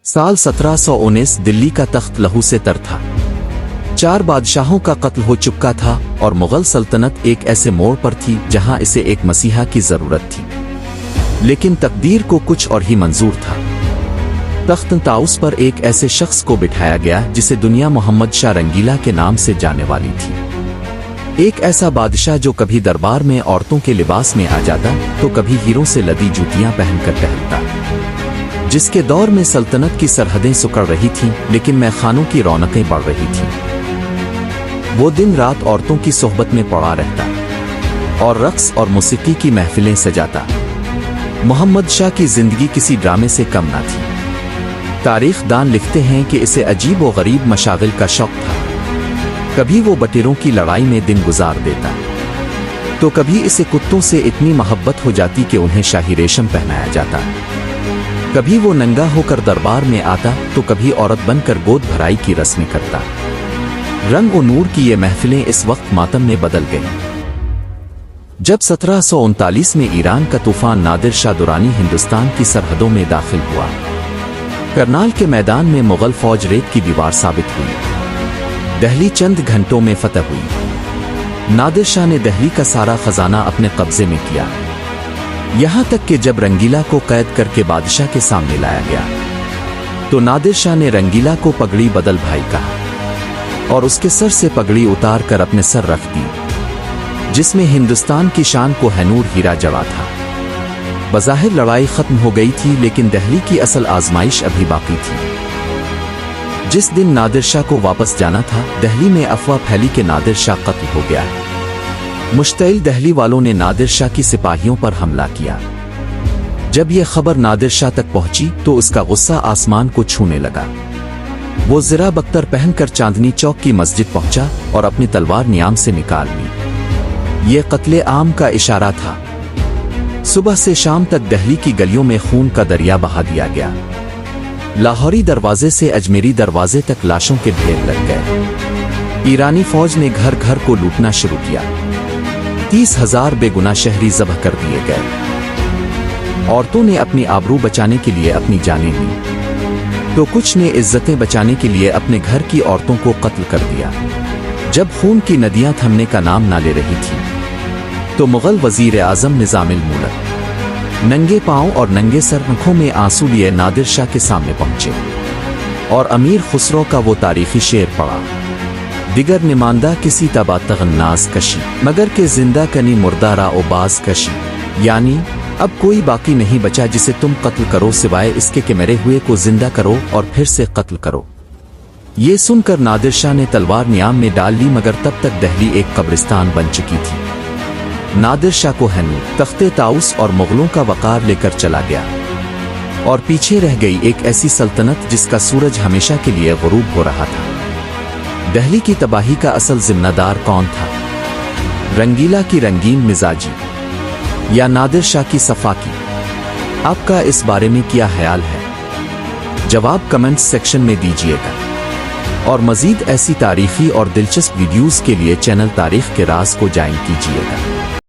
साल 1719 दिल्ली का तख्त लहू से तर था। 4 बादशाहों का कत्ल हो चुका था और मुगल सल्तनत एक ऐसे मोड़ पर थी जहां इसे एक मसीहा की जरूरत थी। लेकिन तकदीर को कुछ और ही मंजूर था। तख्त ताउस पर एक ऐसे शख्स को बिठाया गया जिसे दुनिया मोहम्मद शाह रंगीला के नाम से जाने वाली थी। एक ऐसा बादशाह जो कभी दरबार में औरतों के लिबास में आ जाता तो कभी हीरों से लदी जूतियां पहनकर टहलता, जिसके दौर में सल्तनत की सरहदें सिकुड़ रही थीं लेकिन मैखानों की रौनकें बढ़ रही थीं। वो दिन रात औरतों की सोहबत में पड़ा रहता और रक्स और मौसीकी की महफिलें सजाता। मोहम्मद शाह की जिंदगी किसी ड्रामे से कम न थी। तारीख दान लिखते हैं कि इसे अजीब व गरीब मशागिल का शौक था। कभी वो बटेरों की लड़ाई में दिन गुजार देता तो कभी इसे कुत्तों से इतनी मोहब्बत हो जाती कि उन्हें शाही रेशम पहनाया जाता। कभी वो नंगा होकर दरबार में आता तो कभी औरत बनकर गोद भराई की रस्में करता। रंग और नूर की ये महफिलें इस वक्त मातम में बदल गईं। जब 1739 में ईरान का तूफान नादिर शाह दुरानी हिंदुस्तान की सरहदों में दाखिल हुआ, करनाल के मैदान में मुगल फौज रेत की दीवार साबित हुई। दिल्ली चंद घंटों में फतह हुई। नादिर शाह ने दिल्ली का सारा खजाना अपने कब्जे में किया, यहां तक कि जब रंगीला को कैद करके बादशाह के सामने लाया गया तो नादिर शाह ने रंगीला को पगड़ी बदल भाई कहा और उसके सर से पगड़ी उतार कर अपने सर रख दी, जिसमें हिंदुस्तान की शान को हैनूर हीरा जड़ा था। बज़ाहिर लड़ाई खत्म हो गई थी लेकिन दिल्ली की असल आजमाइश अभी बाकी थी। जिस दिन नादिर शाह को वापस जाना था, दिल्ली में अफवाह फैली कि नादिर शाह कत्ल हो गया है। मुश्तइल दिल्ली वालों ने नादिर शाह की सिपाहियों पर हमला किया। जब यह खबर नादिर शाह तक पहुंची तो उसका गुस्सा आसमान को छूने लगा। वो ज़रा बख्तर पहनकर चांदनी चौक की मस्जिद पहुंचा और अपनी तलवार नियाम से निकाल ली। ये कत्ले आम का इशारा था। सुबह से शाम तक दिल्ली की गलियों में खून का दरिया बहा दिया गया। लाहौरी दरवाजे से अजमेरी दरवाजे तक लाशों के ढेर लग गए। ईरानी फौज ने घर घर को लूटना शुरू किया। 30,000 बेगुनाह शहरी ज़ब्ह कर दिए गए। औरतों ने अपनी आबरू बचाने के लिए अपनी जानें ली तो कुछ ने इज्जतें बचाने के लिए अपने घर की औरतों को कत्ल कर दिया। जब खून की नदियां थमने का नाम ना ले रही थी तो मुगल वजीर आजम निजामुल मुल्क नंगे पांव और नंगे सर, आंखों में आंसू लिए नादिर शाह के सामने पहुंचे और अमीर खुसरो का वो तारीखी शेर पढ़ा, दिगर निमांदा किसी तबा तगन्नाज कशी मगर के जिंदा कनी मुर्दारा ओ बाज कशी, यानी अब कोई बाकी नहीं बचा जिसे तुम कत्ल करो सिवाय इसके कि मरे हुए को जिंदा करो और फिर से कत्ल करो। ये सुनकर नादिर शाह ने तलवार नियाम में डाल ली, मगर तब तक दिल्ली एक कब्रिस्तान बन चुकी थी। नादिर शाह को हैनूर तख्ते ताउस और मुगलों का वकार लेकर चला गया और पीछे रह गई एक ऐसी सल्तनत जिसका सूरज हमेशा के लिए गुरूब हो रहा था। दिल्ली की तबाही का असल जिम्मेदार कौन था? रंगीला की रंगीन मिजाजी या नादिर शाह की सफाकी? आपका इस बारे में क्या ख्याल है? जवाब कमेंट्स सेक्शन में दीजिएगा और मजीद ऐसी तारीखी और दिलचस्प वीडियोस के लिए चैनल तारीख के राज को ज्वाइन कीजिएगा।